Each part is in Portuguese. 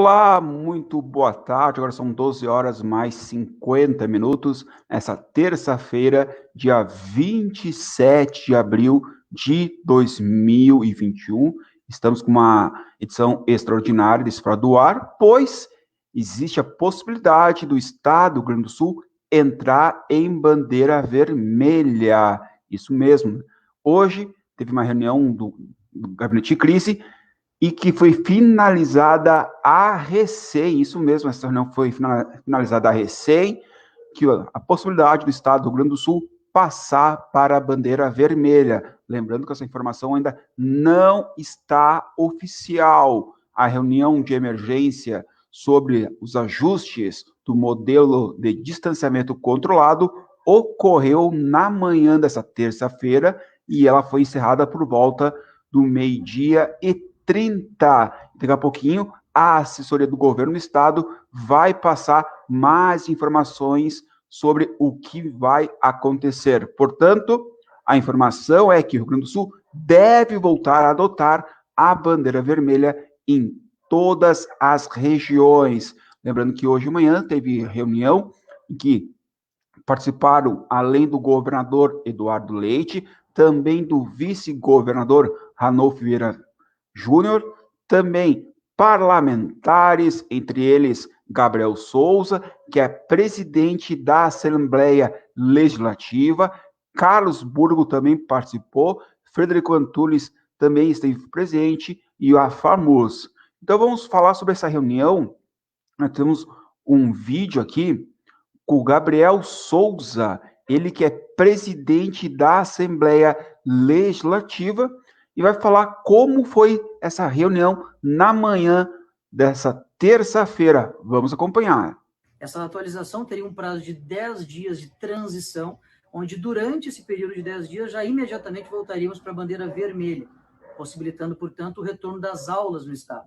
Olá, muito boa tarde. Agora são 12 horas mais 50 minutos. Essa terça-feira, dia 27 de abril de 2021. Estamos com uma edição extraordinária desse Fora do Ar, pois existe a possibilidade do Estado do Rio Grande do Sul entrar em bandeira vermelha. Isso mesmo. Hoje teve uma reunião do Gabinete de Crise e que foi finalizada a recém, isso mesmo, essa reunião foi finalizada a recém, que a possibilidade do Estado do Rio Grande do Sul passar para a bandeira vermelha. Lembrando que essa informação ainda não está oficial. A reunião de emergência sobre os ajustes do modelo de distanciamento controlado ocorreu na manhã dessa terça-feira e ela foi encerrada por volta do 12h30. Daqui a pouquinho, a assessoria do governo do estado vai passar mais informações sobre o que vai acontecer. Portanto, a informação é que o Rio Grande do Sul deve voltar a adotar a bandeira vermelha em todas as regiões. Lembrando que hoje de manhã teve reunião em que participaram, além do governador Eduardo Leite, também do vice-governador Ranolfo Vieira Júnior, também parlamentares, entre eles Gabriel Souza, que é presidente da Assembleia Legislativa, Carlos Burgo também participou, Frederico Antunes também esteve presente, e a FAMUS. Então vamos falar sobre essa reunião. Nós temos um vídeo aqui com o Gabriel Souza, ele que é presidente da Assembleia Legislativa, e vai falar como foi essa reunião na manhã dessa terça-feira. Vamos acompanhar. Essa atualização teria um prazo de 10 dias de transição, onde durante esse período de 10 dias já imediatamente voltaríamos para a bandeira vermelha, possibilitando, portanto, o retorno das aulas no Estado.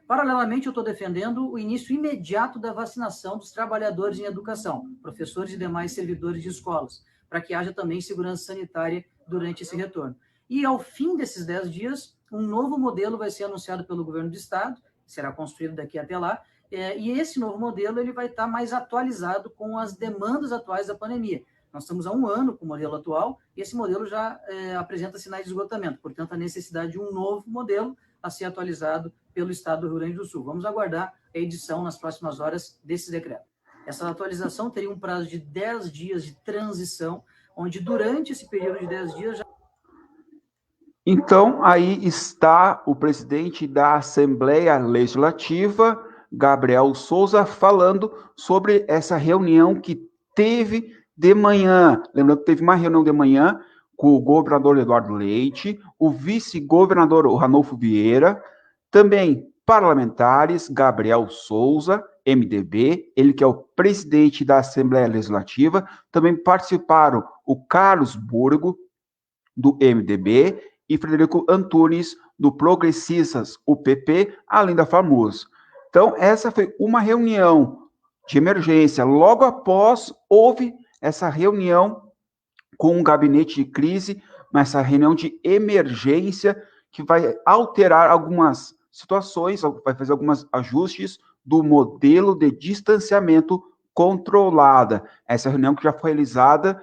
Paralelamente, eu estou defendendo o início imediato da vacinação dos trabalhadores em educação, professores e demais servidores de escolas, para que haja também segurança sanitária durante esse retorno. E ao fim desses 10 dias, um novo modelo vai ser anunciado pelo governo do Estado, será construído daqui até lá, e esse novo modelo ele vai estar mais atualizado com as demandas atuais da pandemia. Nós estamos há um ano com o modelo atual, e esse modelo já apresenta sinais de esgotamento, portanto, a necessidade de um novo modelo a ser atualizado pelo Estado do Rio Grande do Sul. Vamos aguardar a edição nas próximas horas desse decreto. Essa atualização teria um prazo de 10 dias de transição, onde durante esse período de 10 dias já... Então, aí está o presidente da Assembleia Legislativa, Gabriel Souza, falando sobre essa reunião que teve de manhã. Lembrando que teve uma reunião de manhã com o governador Eduardo Leite, o vice-governador Ranolfo Vieira, também parlamentares, Gabriel Souza, MDB, ele que é o presidente da Assembleia Legislativa, também participaram o Carlos Burgo, do MDB, e Frederico Antunes, do Progressistas, o PP, além da FAMUS. Então, essa foi uma reunião de emergência. Logo após, houve essa reunião com o gabinete de crise, mas essa reunião de emergência que vai alterar algumas situações, vai fazer alguns ajustes do modelo de distanciamento controlada. Essa reunião que já foi realizada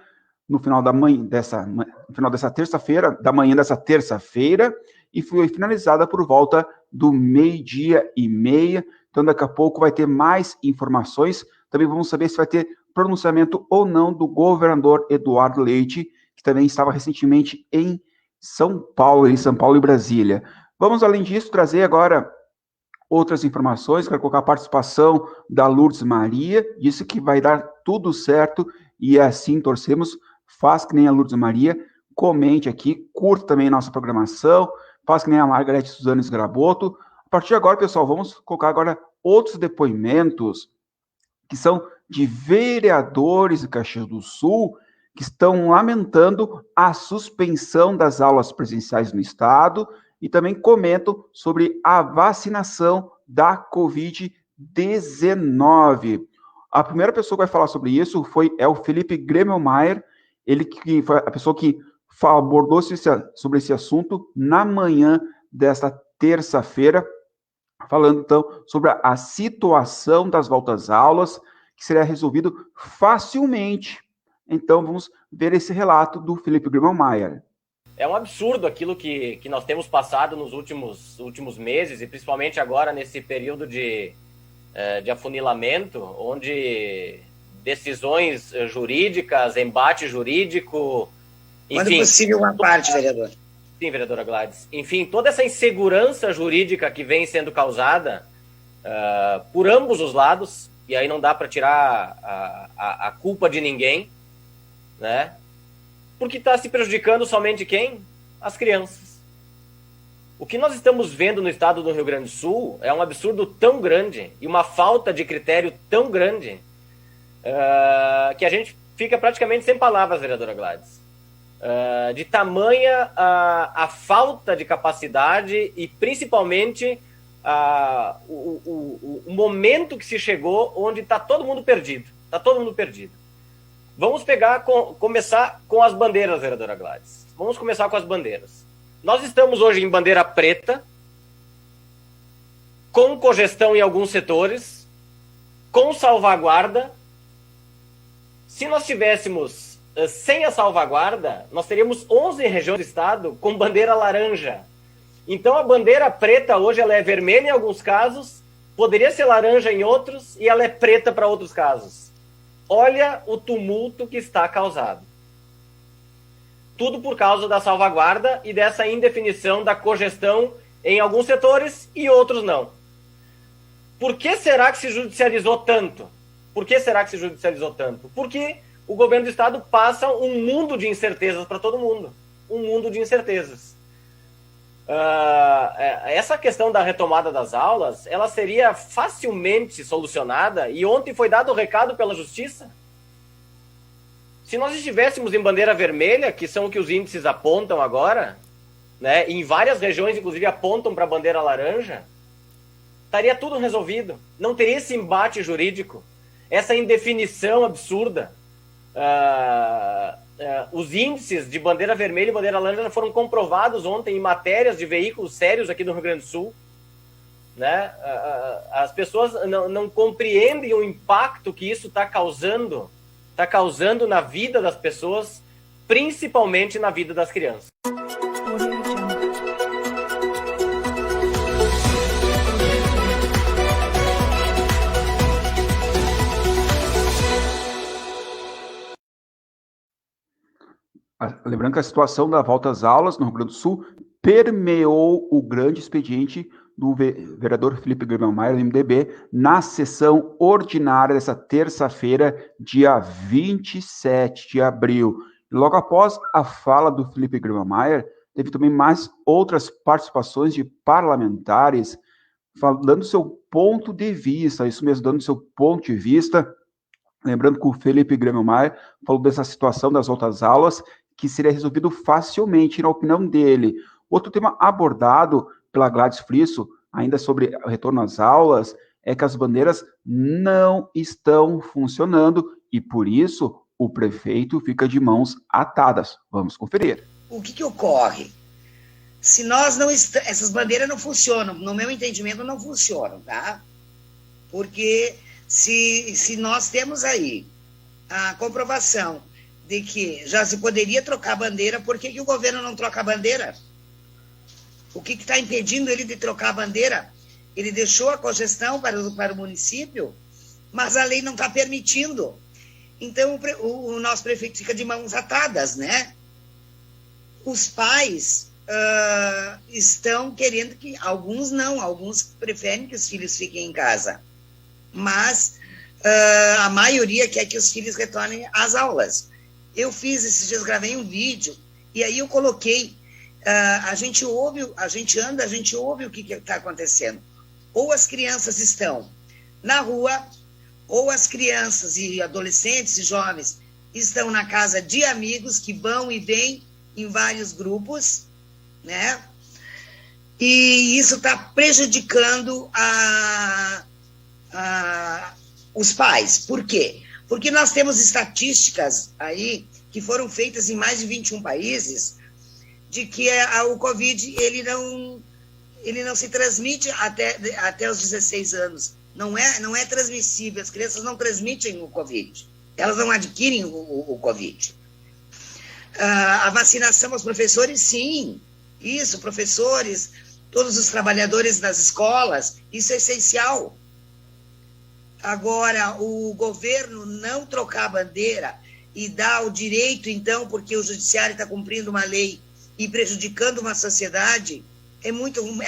no final dessa terça-feira, da manhã dessa terça-feira, e foi finalizada por volta do 12h30. Então, daqui a pouco vai ter mais informações. Também vamos saber se vai ter pronunciamento ou não do governador Eduardo Leite, que também estava recentemente em São Paulo e Brasília. Vamos, além disso, trazer agora outras informações. Quero colocar a participação da Lourdes Maria, disse que vai dar tudo certo, e assim torcemos. Faz que nem a Lourdes Maria, comente aqui, curta também a nossa programação, faz que nem a Margarete Suzano Sgraboto. A partir de agora, pessoal, vamos colocar agora outros depoimentos que são de vereadores de Caxias do Sul que estão lamentando a suspensão das aulas presenciais no estado e também comentam sobre a vacinação da Covid-19. A primeira pessoa que vai falar sobre isso é o Felipe Gremmelmaier, ele que foi a pessoa que abordou sobre esse assunto na manhã desta terça-feira. falando então sobre a situação das voltas às aulas, que seria resolvido facilmente. Então vamos ver esse relato do Felipe Grima-Mayer. É um absurdo aquilo que nós temos passado nos últimos meses, e principalmente agora nesse período de afunilamento, onde decisões jurídicas, embate jurídico... Quando possível, uma parte, vereador. Sim, vereadora Gladys. Enfim, toda essa insegurança jurídica que vem sendo causada por ambos os lados, e aí não dá para tirar a culpa de ninguém, né? Porque está se prejudicando somente quem? As crianças. O que nós estamos vendo no estado do Rio Grande do Sul é um absurdo tão grande e uma falta de critério tão grande que a gente fica praticamente sem palavras, vereadora Gladys. De tamanha a falta de capacidade e principalmente o momento que se chegou onde está todo mundo perdido. Está todo mundo perdido. Vamos começar com as bandeiras, vereadora Gladys. Vamos começar com as bandeiras. Nós estamos hoje em bandeira preta, com cogestão em alguns setores, com salvaguarda. Se nós tivéssemos sem a salvaguarda, nós teríamos 11 regiões do estado com bandeira laranja. Então a bandeira preta hoje ela é vermelha em alguns casos, poderia ser laranja em outros e ela é preta para outros casos. Olha o tumulto que está causado. Tudo por causa da salvaguarda e dessa indefinição da cogestão em alguns setores e outros não. Por que será que se judicializou tanto? Por que será que se judicializou tanto? Porque o governo do estado passa um mundo de incertezas para todo mundo. Um mundo de incertezas. Essa questão da retomada das aulas, ela seria facilmente solucionada e ontem foi dado o recado pela Justiça. Se nós estivéssemos em bandeira vermelha, que são o que os índices apontam agora, né, em várias regiões, inclusive, apontam para a bandeira laranja, estaria tudo resolvido. Não teria esse embate jurídico, essa indefinição absurda. Os índices de bandeira vermelha e bandeira laranja foram comprovados ontem em matérias de veículos sérios aqui no Rio Grande do Sul. Né? As pessoas não compreendem o impacto que isso está causando na vida das pessoas, principalmente na vida das crianças. Lembrando que a situação da volta às aulas no Rio Grande do Sul permeou o grande expediente do vereador Felipe Grima-Mayer, do MDB, na sessão ordinária dessa terça-feira, dia 27 de abril. E logo após a fala do Felipe Grima-Mayer, teve também mais outras participações de parlamentares, dando seu ponto de vista, isso mesmo, dando seu ponto de vista. Lembrando que o Felipe Grima-Mayer falou dessa situação das voltas às aulas, que seria resolvido facilmente, na opinião dele. Outro tema abordado pela Gladys Frisso, ainda sobre o retorno às aulas, é que as bandeiras não estão funcionando e, por isso, o prefeito fica de mãos atadas. Vamos conferir. O que ocorre? Se nós não essas bandeiras não funcionam, no meu entendimento não funcionam, tá? Porque se nós temos aí a comprovação de que já se poderia trocar a bandeira, por que o governo não troca a bandeira? O que está impedindo ele de trocar a bandeira? Ele deixou a cogestão para o município, mas a lei não está permitindo. Então, o nosso prefeito fica de mãos atadas, né? Os pais estão querendo que... Alguns preferem que os filhos fiquem em casa. Mas a maioria quer que os filhos retornem às aulas. Eu fiz esses dias, gravei um vídeo, e aí eu coloquei... a gente ouve o que está acontecendo. Ou as crianças estão na rua, ou as crianças e adolescentes e jovens estão na casa de amigos que vão e vêm em vários grupos, né? E isso está prejudicando os pais. Por quê? Porque nós temos estatísticas aí que foram feitas em mais de 21 países de que o Covid ele não se transmite até os 16 anos. Não é transmissível. As crianças não transmitem o Covid. Elas não adquirem o Covid. A vacinação aos professores, sim. Isso, professores, todos os trabalhadores das escolas, isso é essencial. Agora, o governo não trocar a bandeira e dar o direito, então, porque o judiciário está cumprindo uma lei e prejudicando uma sociedade, é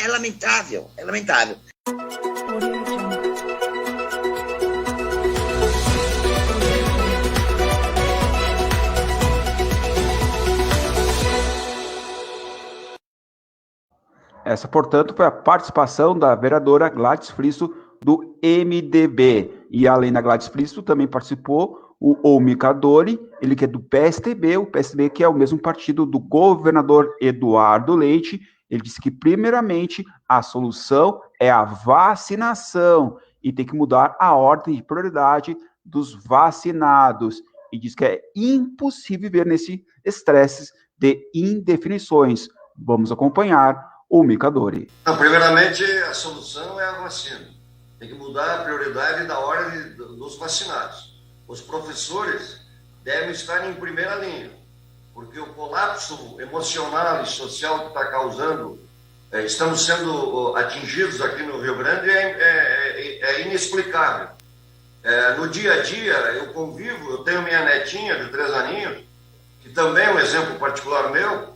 lamentável, é lamentável. Essa, portanto, foi a participação da vereadora Gladys Fristo, do MDB. E, além da Gladys Fristo, também participou o Omica Dori, ele que é do PSTB, o PSTB que é o mesmo partido do governador Eduardo Leite. Ele disse que, primeiramente, a solução é a vacinação e tem que mudar a ordem de prioridade dos vacinados. E diz que é impossível viver nesse estresse de indefinições. Vamos acompanhar o Omica Dori. Primeiramente, a solução é a vacina. Tem que mudar a prioridade da ordem dos vacinados. Os professores devem estar em primeira linha, porque o colapso emocional e social que está causando, estamos sendo atingidos aqui no Rio Grande, é inexplicável. No dia a dia, eu convivo, eu tenho minha netinha de 3 aninhos, que também é um exemplo particular meu,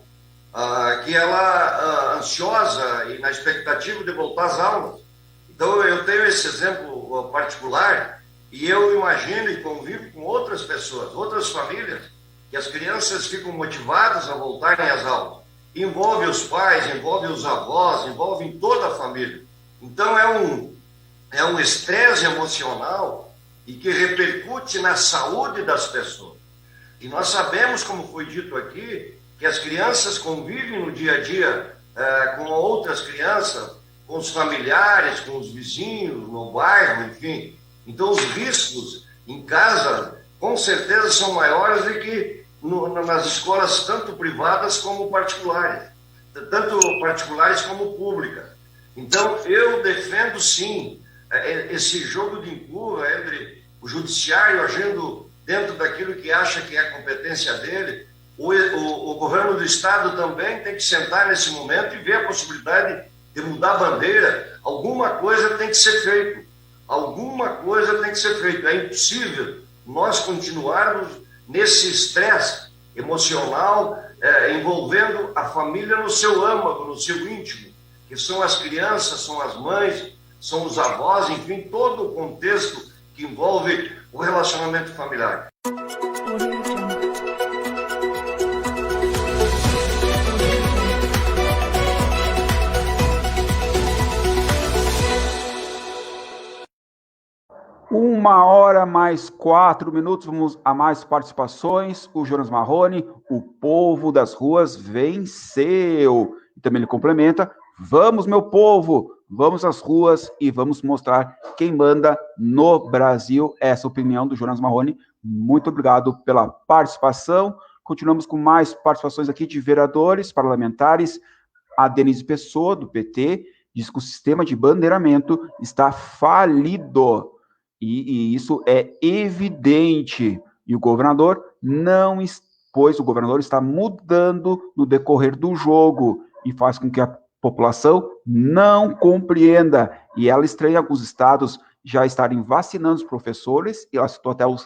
que ela ansiosa e na expectativa de voltar às aulas. Então, eu tenho esse exemplo particular e eu imagino e convivo com outras pessoas, outras famílias, que as crianças ficam motivadas a voltarem às aulas. Envolve os pais, envolve os avós, envolve toda a família. Então, é um estresse emocional e que repercute na saúde das pessoas. E nós sabemos, como foi dito aqui, que as crianças convivem no dia a dia com outras crianças, com os familiares, com os vizinhos, no bairro, enfim. Então, os riscos em casa, com certeza, são maiores do que nas escolas, tanto privadas como particulares, tanto particulares como públicas. Então, eu defendo, sim, esse jogo de empurra entre o judiciário agindo dentro daquilo que acha que é a competência dele. O governo do estado também tem que sentar nesse momento e ver a possibilidade de mudar a bandeira. Alguma coisa tem que ser feito. Alguma coisa tem que ser feita. É impossível nós continuarmos nesse estresse emocional envolvendo a família no seu âmago, no seu íntimo, que são as crianças, são as mães, são os avós, enfim, todo o contexto que envolve o relacionamento familiar. Uma hora mais 4 minutos, vamos a mais participações. O Jonas Marrone, o povo das ruas venceu. E também ele complementa: vamos, meu povo, vamos às ruas e vamos mostrar quem manda no Brasil. Essa é a opinião do Jonas Marrone. Muito obrigado pela participação. Continuamos com mais participações aqui de vereadores, parlamentares. A Denise Pessoa, do PT, diz que o sistema de bandeiramento está falido. E isso é evidente. E o governador não, pois o governador está mudando no decorrer do jogo e faz com que a população não compreenda. E ela estranha alguns estados já estarem vacinando os professores, e ela citou até o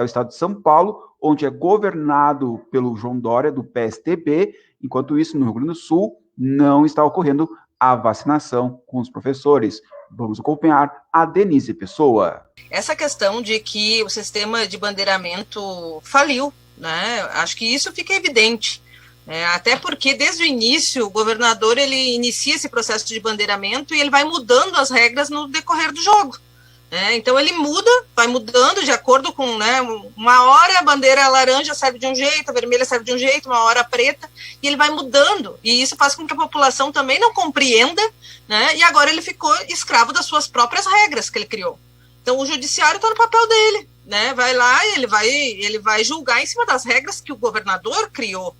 estado de São Paulo, onde é governado pelo João Dória, do PSTB. Enquanto isso, no Rio Grande do Sul, não está ocorrendo a vacinação com os professores. Vamos acompanhar a Denise Pessoa. Essa questão de que o sistema de bandeiramento faliu, né? Acho que isso fica evidente. Até porque, desde o início, o governador ele inicia esse processo de bandeiramento e ele vai mudando as regras no decorrer do jogo. Então, ele vai mudando de acordo com, uma hora a bandeira laranja serve de um jeito, a vermelha serve de um jeito, uma hora a preta, e ele vai mudando. E isso faz com que a população também não compreenda, e agora ele ficou escravo das suas próprias regras que ele criou. Então, o judiciário está no papel dele, vai lá e ele vai julgar em cima das regras que o governador criou.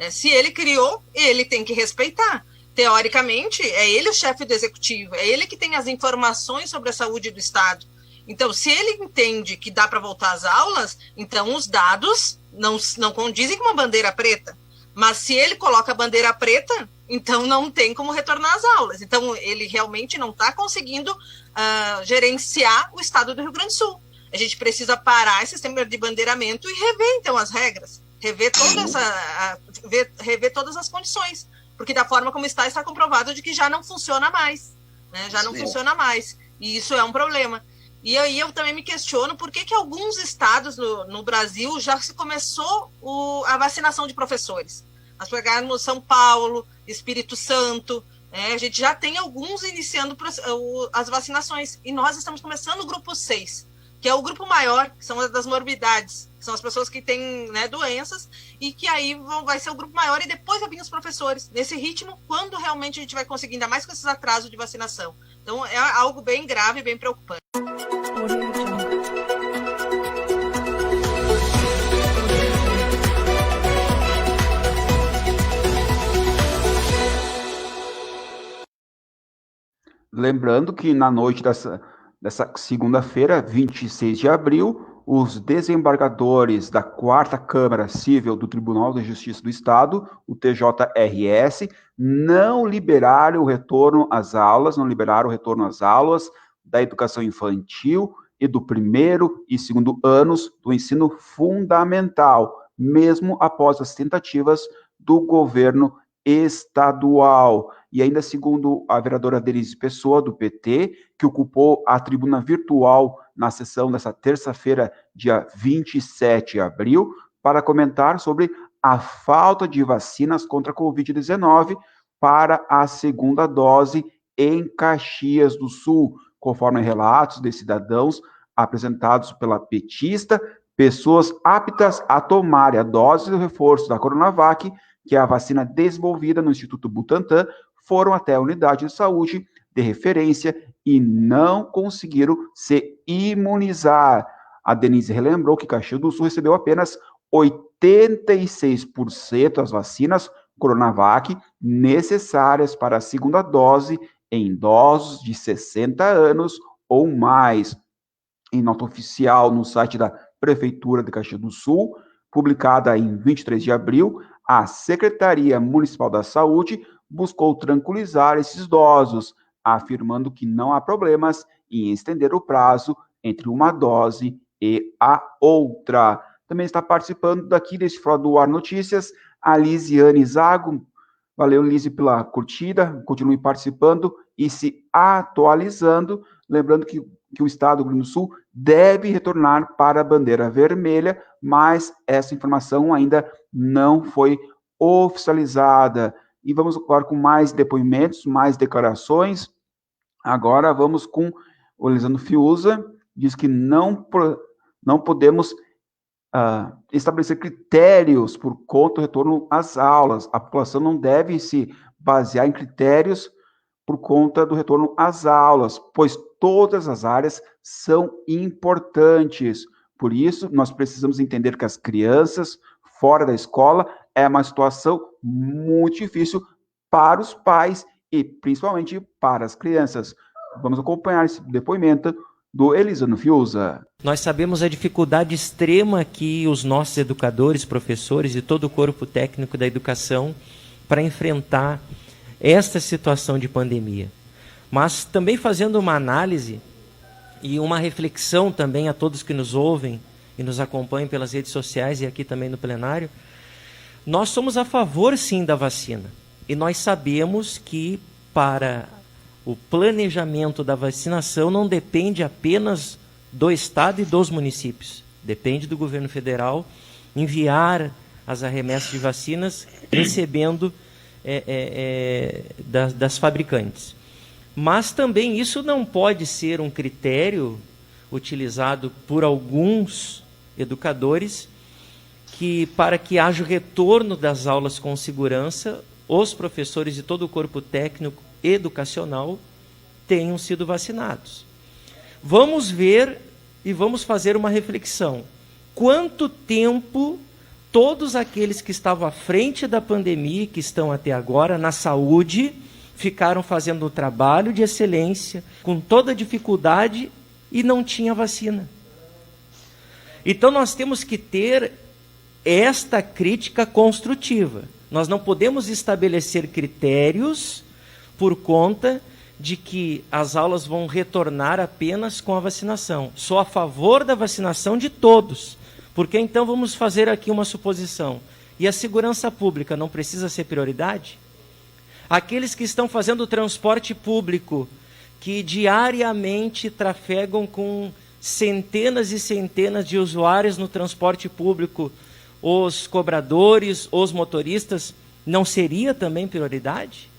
Se ele criou, ele tem que respeitar. teoricamente, é ele o chefe do executivo, é ele que tem as informações sobre a saúde do Estado. Então, se ele entende que dá para voltar às aulas, então os dados não condizem com uma bandeira preta. Mas se ele coloca a bandeira preta, então não tem como retornar às aulas. Então, ele realmente não está conseguindo gerenciar o Estado do Rio Grande do Sul. A gente precisa parar esse sistema de bandeiramento e rever, então, as regras. Rever todas as condições. Porque da forma como está comprovado de que já não funciona mais. Né? Já não funciona mais. E isso é um problema. E aí eu também me questiono por que alguns estados no Brasil já se começou a vacinação de professores. Nós pegamos São Paulo, Espírito Santo, a gente já tem alguns iniciando as vacinações. E nós estamos começando o grupo 6, que é o grupo maior, que são as das morbidades, que são as pessoas que têm, né, doenças, e que aí vai ser o grupo maior, e depois vai vir os professores. Nesse ritmo, quando realmente a gente vai conseguir, ainda mais com esses atrasos de vacinação. Então, é algo bem grave e bem preocupante. Lembrando que na noite dessa segunda-feira, 26 de abril, os desembargadores da 4ª Câmara Civil do Tribunal de Justiça do Estado, o TJRS, não liberaram o retorno às aulas da educação infantil e do 1º e 2º anos do ensino fundamental, mesmo após as tentativas do governo estadual. E ainda segundo a vereadora Denise Pessoa, do PT, que ocupou a tribuna virtual na sessão dessa terça-feira, dia 27 de abril, para comentar sobre a falta de vacinas contra a Covid-19 para a segunda dose em Caxias do Sul, conforme relatos de cidadãos apresentados pela petista. Pessoas aptas a tomar a dose do reforço da Coronavac, que é a vacina desenvolvida no Instituto Butantan, foram até a unidade de saúde de referência e não conseguiram se imunizar. A Denise relembrou que Caxias do Sul recebeu apenas 86% das vacinas Coronavac necessárias para a segunda dose em idosos de 60 anos ou mais. Em nota oficial no site da Prefeitura de Caxias do Sul, publicada em 23 de abril, a Secretaria Municipal da Saúde buscou tranquilizar esses idosos, afirmando que não há problemas em estender o prazo entre uma dose e a outra. Também está participando daqui desse Fora do Ar Notícias a Lisiane Zago. Valeu, Lise, pela curtida. Continue participando e se atualizando. Lembrando que o Estado do Rio Grande do Sul deve retornar para a bandeira vermelha, mas essa informação ainda não foi oficializada. E vamos agora com mais depoimentos, mais declarações. Agora vamos com o Elisandro Fiuza, diz que não podemos estabelecer critérios por conta do retorno às aulas. A população não deve se basear em critérios por conta do retorno às aulas, pois todas as áreas são importantes. Por isso, nós precisamos entender que as crianças fora da escola é uma situação muito difícil para os pais e principalmente para as crianças. Vamos acompanhar esse depoimento do Elisandro Fiuza. Nós sabemos a dificuldade extrema que os nossos educadores, professores e todo o corpo técnico da educação para enfrentar esta situação de pandemia. Mas também fazendo uma análise e uma reflexão também a todos que nos ouvem e nos acompanham pelas redes sociais e aqui também no plenário, nós somos a favor, sim, da vacina. E nós sabemos que para o planejamento da vacinação não depende apenas do Estado e dos municípios. Depende do governo federal enviar as arremessas de vacinas recebendo das fabricantes. Mas também isso não pode ser um critério utilizado por alguns educadores que, para que haja o retorno das aulas com segurança, os professores e todo o corpo técnico educacional tenham sido vacinados. Vamos ver e vamos fazer uma reflexão. Quanto tempo todos aqueles que estavam à frente da pandemia, que estão até agora na saúde, ficaram fazendo um trabalho de excelência, com toda dificuldade, e não tinha vacina. Então nós temos que ter esta crítica construtiva. Nós não podemos estabelecer critérios por conta de que as aulas vão retornar apenas com a vacinação. Sou a favor da vacinação de todos, porque então vamos fazer aqui uma suposição. E a segurança pública não precisa ser prioridade? Aqueles que estão fazendo o transporte público, que diariamente trafegam com centenas e centenas de usuários no transporte público, os cobradores, os motoristas, não seria também prioridade?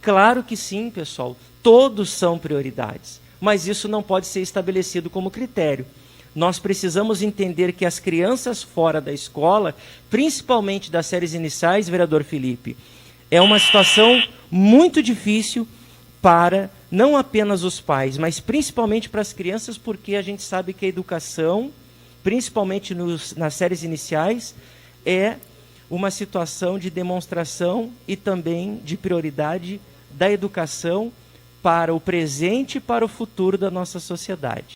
Claro que sim, pessoal. Todos são prioridades, mas isso não pode ser estabelecido como critério. Nós precisamos entender que as crianças fora da escola, principalmente das séries iniciais, vereador Felipe, é uma situação muito difícil para não apenas os pais, mas principalmente para as crianças, porque a gente sabe que a educação, principalmente nas séries iniciais, é uma situação de demonstração e também de prioridade da educação para o presente e para o futuro da nossa sociedade.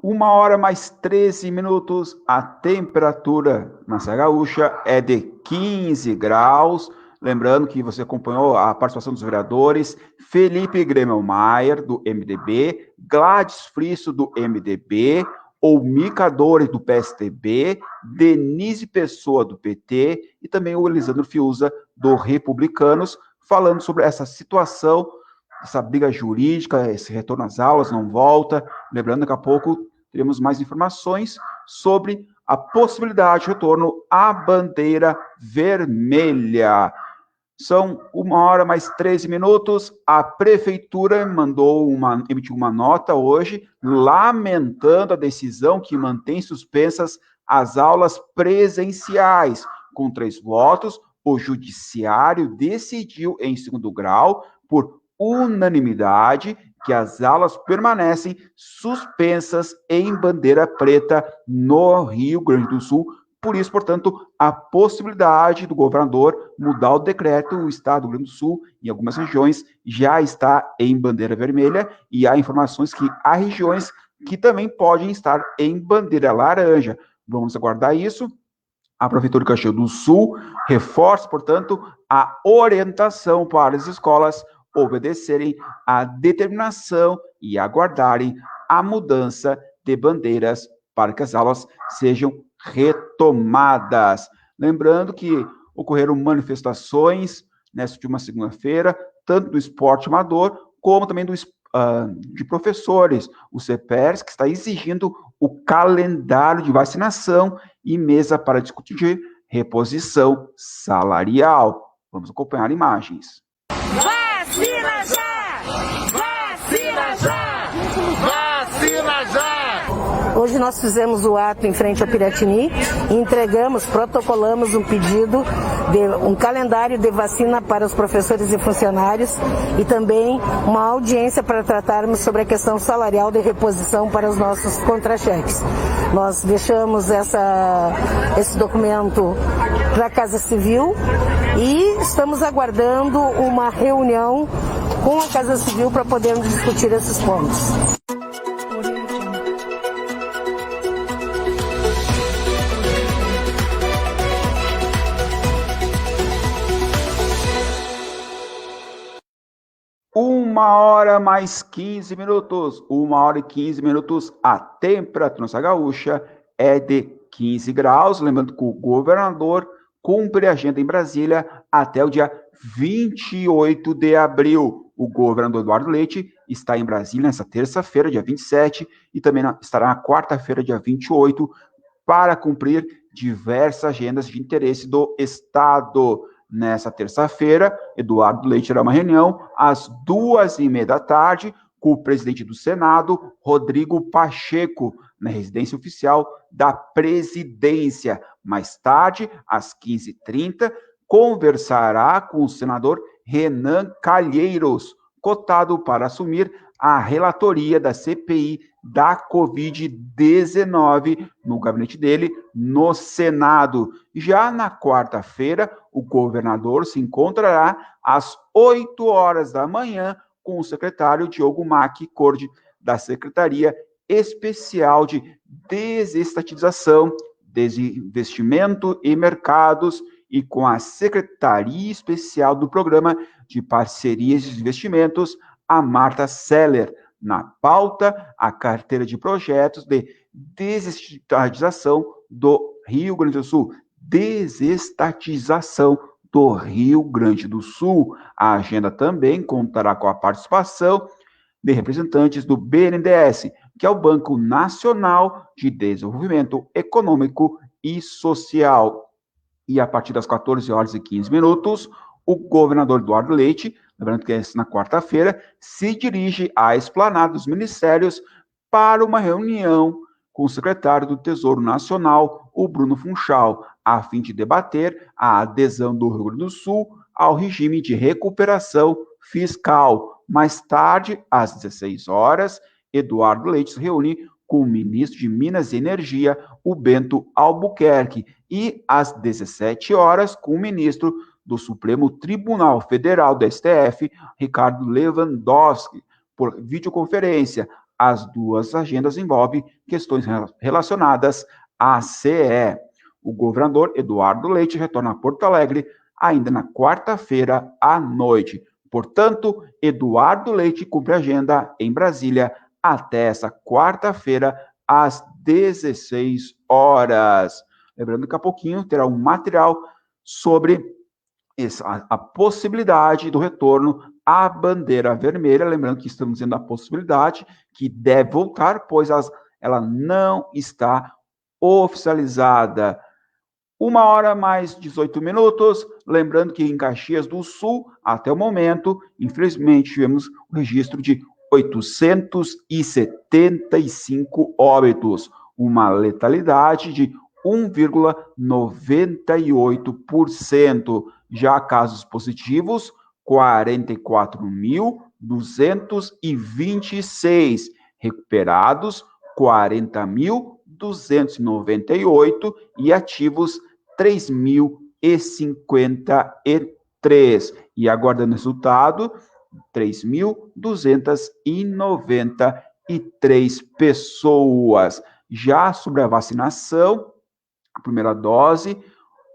Uma hora mais 13 minutos, a temperatura na Serra Gaúcha é de 15 graus. Lembrando que você acompanhou a participação dos vereadores Felipe Gremelmaier, do MDB, Gladys Frisso, do MDB, Olmica Dores, do PSDB, Denise Pessoa, do PT, e também o Elisandro Fiuza, do Republicanos, falando sobre essa situação, essa briga jurídica, esse retorno às aulas, não volta. Lembrando, daqui a pouco teremos mais informações sobre a possibilidade de retorno à bandeira vermelha. São 1h mais 13 minutos. A prefeitura emitiu uma nota hoje, lamentando a decisão que mantém suspensas as aulas presenciais. Com 3 votos, o judiciário decidiu, em segundo grau, por unanimidade, que as aulas permanecem suspensas em bandeira preta no Rio Grande do Sul. Por isso, portanto, a possibilidade do governador mudar o decreto, o estado do Rio Grande do Sul, em algumas regiões, já está em bandeira vermelha, e há informações que há regiões que também podem estar em bandeira laranja. Vamos aguardar isso. A Prefeitura de Caxias do Sul reforça, portanto, a orientação para as escolas obedecerem à determinação e aguardarem a mudança de bandeiras para que as aulas sejam retomadas. Lembrando que ocorreram manifestações nesta última segunda-feira, tanto do esporte amador, como também de professores. O CEPERS, que está exigindo o calendário de vacinação e mesa para discutir reposição salarial. Vamos acompanhar imagens. Vacina já! Vacina já! Vacina já! Hoje nós fizemos o ato em frente ao Piratini e protocolamos um pedido de um calendário de vacina para os professores e funcionários e também uma audiência para tratarmos sobre a questão salarial de reposição para os nossos contra-cheques. Nós deixamos esse documento para a Casa Civil e estamos aguardando uma reunião com a Casa Civil para podermos discutir esses pontos. Uma hora mais 15 minutos. 1h15 minutos. A temperatura na Serra Gaúcha é de 15 graus. Lembrando que o governador cumpre a agenda em Brasília até o dia 28 de abril. O governador Eduardo Leite está em Brasília nessa terça-feira, dia 27, e também estará na quarta-feira, dia 28, para cumprir diversas agendas de interesse do Estado. Nessa terça-feira, Eduardo Leite terá uma reunião às 2h30 da tarde com o presidente do Senado, Rodrigo Pacheco, na residência oficial da presidência. Mais tarde, às 15h30, conversará com o senador Renan Calheiros, cotado para assumir a relatoria da CPI da Covid-19 no gabinete dele, no Senado. Já na quarta-feira, o governador se encontrará às 8 horas da manhã com o secretário Diogo Macchi-Cordi, da Secretaria Especial de Desestatização, Desinvestimento e Mercados, e com a Secretaria Especial do Programa de Parcerias de Investimentos, a Marta Seller. Na pauta, a carteira de projetos de desestatização do Rio Grande do Sul. Desestatização do Rio Grande do Sul. A agenda também contará com a participação de representantes do BNDES, que é o Banco Nacional de Desenvolvimento Econômico e Social. E a partir das 14 horas e 15 minutos, o governador Eduardo Leite, lembrando que é na quarta-feira, se dirige à esplanada dos ministérios para uma reunião com o secretário do Tesouro Nacional, o Bruno Funchal, a fim de debater a adesão do Rio Grande do Sul ao regime de recuperação fiscal. Mais tarde, às 16 horas, Eduardo Leite se reúne com o ministro de Minas e Energia, o Bento Albuquerque, e às 17 horas, com o ministro do Supremo Tribunal Federal do STF, Ricardo Lewandowski, por videoconferência. As duas agendas envolvem questões relacionadas à CE. O governador Eduardo Leite retorna a Porto Alegre ainda na quarta-feira à noite. Portanto, Eduardo Leite cumpre a agenda em Brasília até essa quarta-feira, às 16 horas. Lembrando que daqui a pouquinho terá um material sobre a possibilidade do retorno à bandeira vermelha. Lembrando que estamos dizendo a possibilidade que deve voltar, pois ela não está oficializada. 1h mais 18 minutos. Lembrando que em Caxias do Sul, até o momento, infelizmente, tivemos o registro de 875 óbitos, uma letalidade de 1,98%. Já casos positivos, 44.226. Recuperados, 40.298. E ativos, 3.053. E aguardando o resultado, 3.293 pessoas. Já sobre a vacinação, a primeira dose,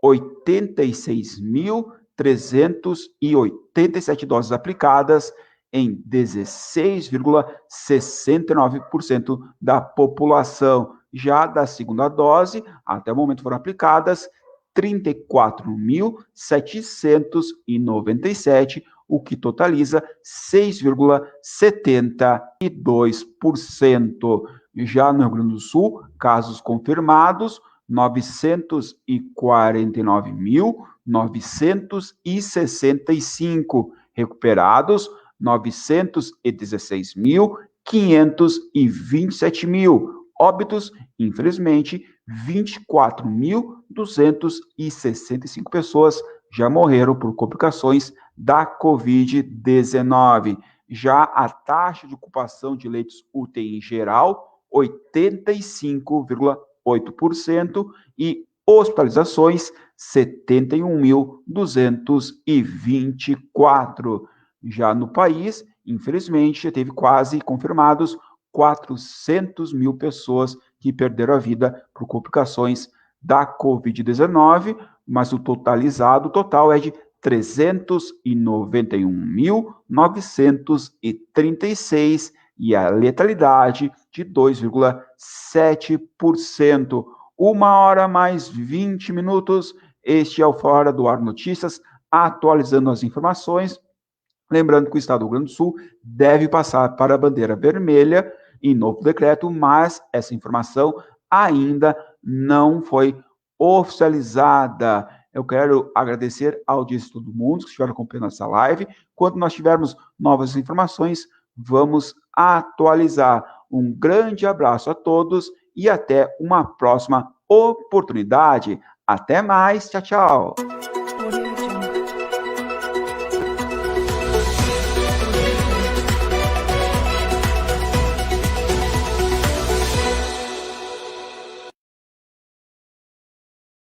86.387 doses aplicadas em 16,69% da população. Já da segunda dose, até o momento foram aplicadas 34.797, o que totaliza 6,72%. Já no Rio Grande do Sul, casos confirmados, 949.965. Recuperados, 916.527. Óbitos, infelizmente, 24.265 pessoas já morreram por complicações da Covid-19. Já a taxa de ocupação de leitos UTI em geral, 85,8%, e hospitalizações, 71.224. Já no país, infelizmente, já teve quase confirmados 400 mil pessoas que perderam a vida por complicações da Covid-19, mas o total é de 391.936 e a letalidade de 2,7%. 1h mais 20 minutos. Este é o Fora do Ar Notícias, atualizando as informações. Lembrando que o Estado do Rio Grande do Sul deve passar para a bandeira vermelha em novo decreto, mas essa informação ainda não foi oficializada. Eu quero agradecer a audiência de todo mundo que estiver acompanhando essa live. Quando nós tivermos novas informações, vamos atualizar. Um grande abraço a todos e até uma próxima oportunidade. Até mais. Tchau, tchau.